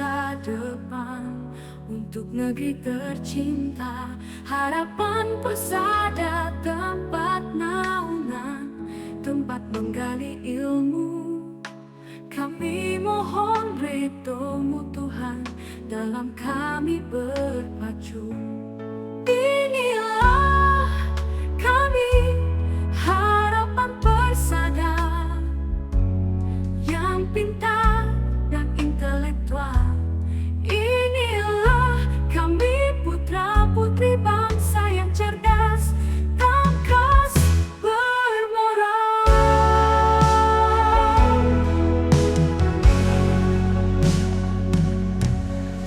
masa depan untuk negeri tercinta. Harapan Persada, tempat naungan, tempat menggali ilmu. Kami mohon ridho-Mu Tuhan, dalam kami berpacu. Inilah kami, harapan Persada, yang pintar dan intelektual. Inilah kami, putra-putri bangsa yang cerdas, tangkas, bermoral.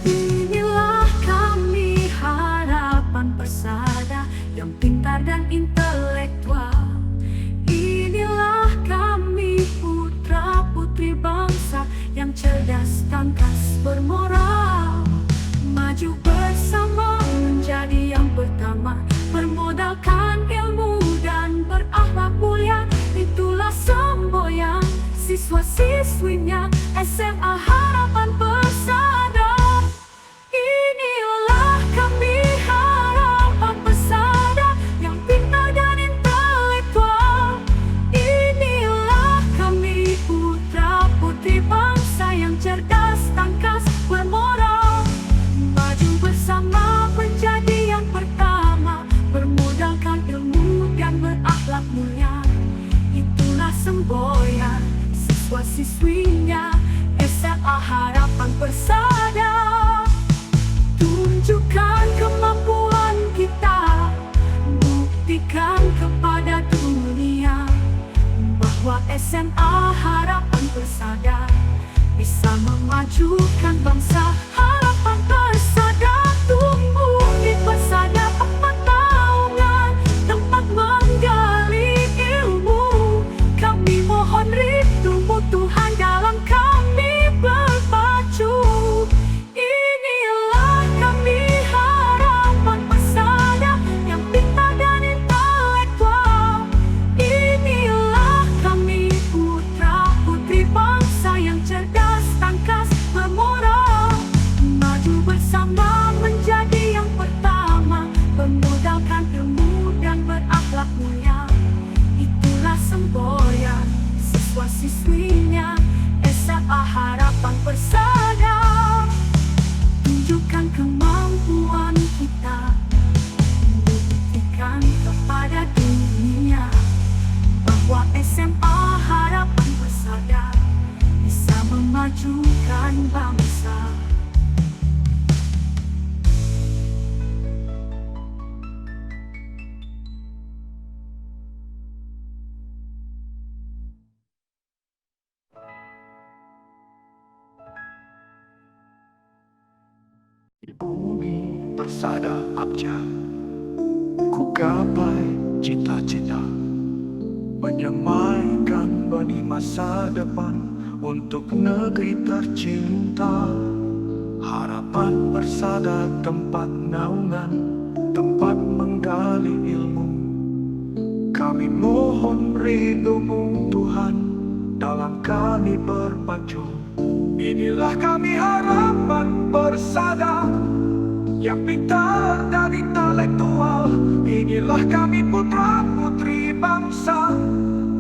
Inilah kami, harapan Persada, yang pintar dan intelektual. Inilah kami, putra-putri bangsa yang cerdas, tangkas, bermoral. Maju bersama menjadi yang pertama, bermodalkan ilmu dan berakhlak mulia. Itulah semboyan siswa-siswinya SMA Harapan Persada. Inilah kami, harapan Persada, yang pintar dan intelektual. Inilah kami, putra-putri bangsa yang cerdas, tangkas, bermoral. Maju bersama menjadi yang pertama, bermodalkan ilmu dan berakhlak mulia. Itulah semboyan siswa-siswinya SMA Harapan Persada. Tunjukkan kemampuan kita, buktikan kepada dunia bahwa SMA Harapan Persada bisa memajukan bangsa. Harapan Persada tumbuh di Persada, tempat naungan, tempat menggali ilmu. Kami mohon ridho-Mu Tuhan, dalam kami berpacu. Inilah kami, harapan Persada, yang pintar dan intelektual. Inilah kami, putra-putri bangsa yang cerdas, tangkas, bermoral. Maju bersama menjadi yang pertama, bermodalkan ilmu dan berakhlak mulia. Itulah semboyan siswa-siswinya SMA Harapan Persada. Tunjukkan kemampuan kita, buktikan kepada dunia bahwa SMA Harapan Persada bisa memajukan bangsa. Di bumi Persada Abjad, ku gapai cita-cita, menyemaikan benih masa depan untuk negeri tercinta. Harapan Persada, tempat naungan, tempat menggali ilmu. Kami mohon ridho-Mu Tuhan, dalam kami berpacu. Inilah kami, harapan Persada, yang pintar dan intelektual. Inilah kami, putra-putri bangsa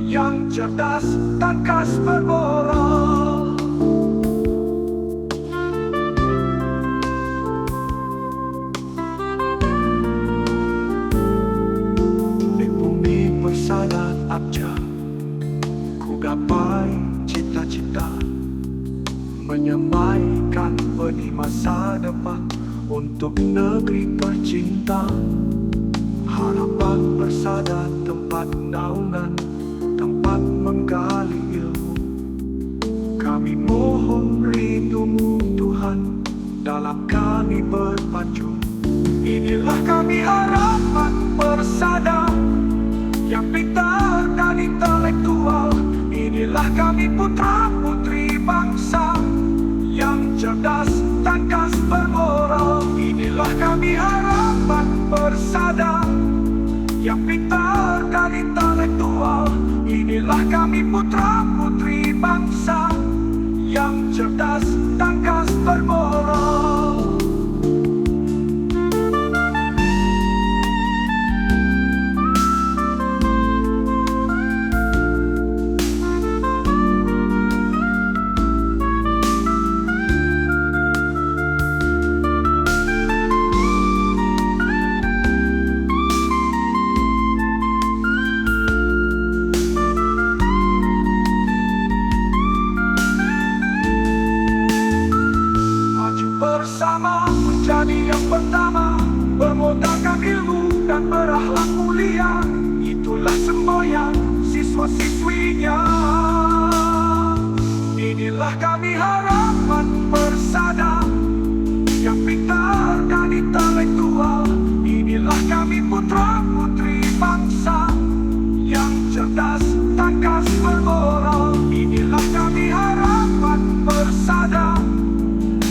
yang cerdas, tangkas, bermoral. Di bumi Persada Abjad, ku gapai cita-cita, menyemaikan benih masa depan untuk negeri tercinta. Harapan Persada, tempat naungan, tempat menggali ilmu. Kami mohon ridho-Mu Tuhan, dalam kami berpacu. Inilah kami, harapan Persada, yang pintar dan intelektual. Inilah kami, putra-putri bangsa yang cerdas, tangkas, bermoral. Inilah kami, harapan Persada, yang pintar dan intelektual. Inilah kami, putra-putri bangsa yang cerdas, tangkas, bermoral. bersama menjadi yang pertama, bermodalkan ilmu dan berakhlak mulia. Itulah semboyan siswa-siswinya. Inilah kami harapan persada yang pintar dan intelektual. Inilah kami putra-putri bangsa yang cerdas, tangkas, bermoral. Inilah kami harapan persada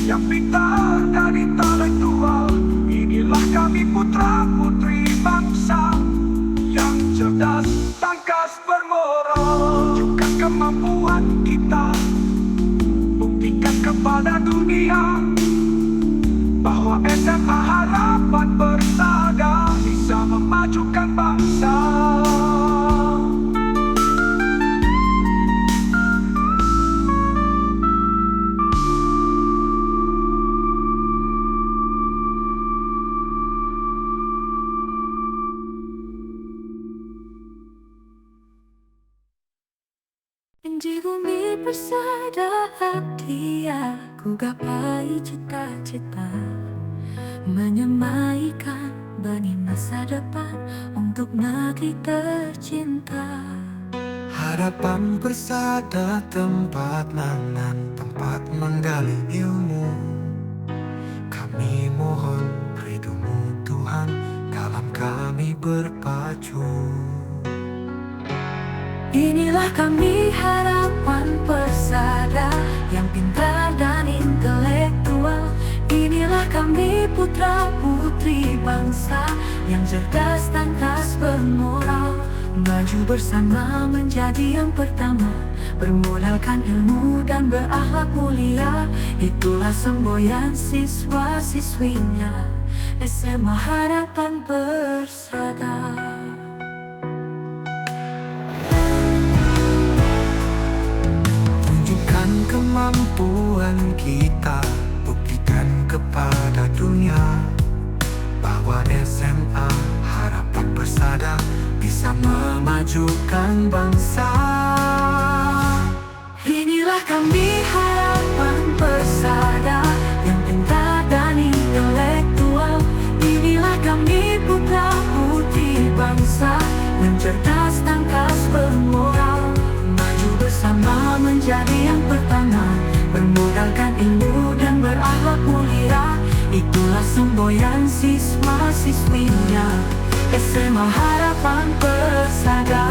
yang pintar dan intelektual. Inilah kami putra-putri bangsa yang cerdas, tangkas, bermoral. Tunjukkan kemampuan kita, buktikan kepada dunia bahwa SMA Harapan Persada bisa memajukan bangsa. Di bumi persada dia ku gapai cita-cita, menyemaikan benih masa depan untuk negeri tercinta. Harapan Persada tempat nangan, tempat menggali ilmu. Kami mohon ridho-Mu Tuhan dalam kami berpacu. Inilah kami harapan persada yang pintar dan intelektual. Inilah kami putra-putri bangsa yang cerdas, tangkas, bermoral. Maju bersama menjadi yang pertama, bermodalkan ilmu dan berakhlak mulia. Itulah semboyan siswa-siswinya SMA Harapan Persada. Kemampuan kita, buktikan kepada dunia bahwa SMA Harapan Persada bisa memajukan bangsa. Inilah kami harapan persada yang pintar dan intelektual. Inilah kami putra-putri bangsa yang cerdas, tangkas, bermoral. Maju bersama menjadi yang pertama, bermodalkan ilmu dan berakhlak mulia. Itulah semboyan siswa-siswinya SMA Harapan Persada.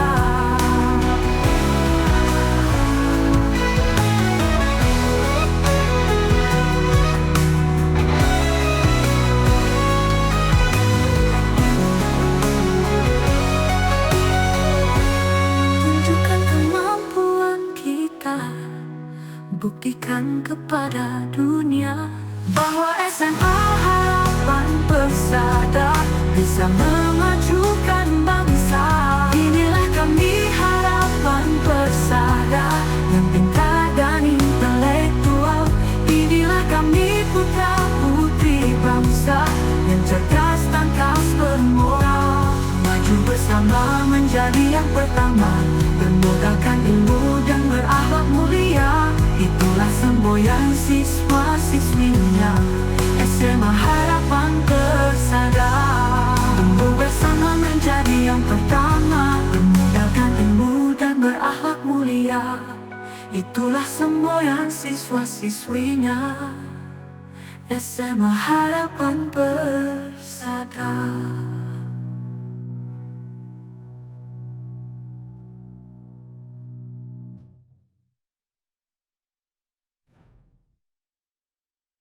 Tunjukkan kemampuan kita, buktikan kepada dunia bahwa SMA Harapan Persada bisa memajukan bangsa. Inilah kami harapan persada yang pintar dan intelektual. Inilah kami putra-putri bangsa yang cerdas, tangkas, bermoral. Maju bersama menjadi yang pertama, bermodalkan ilmu dan berakhlak mulia. Itulah semboyan siswa-siswinya SMA Harapan Persada. Tumbuh bersama menjadi yang pertama, bermodalkan ilmu dan berakhlak mulia. Itulah semboyan siswa-siswinya SMA Harapan Persada.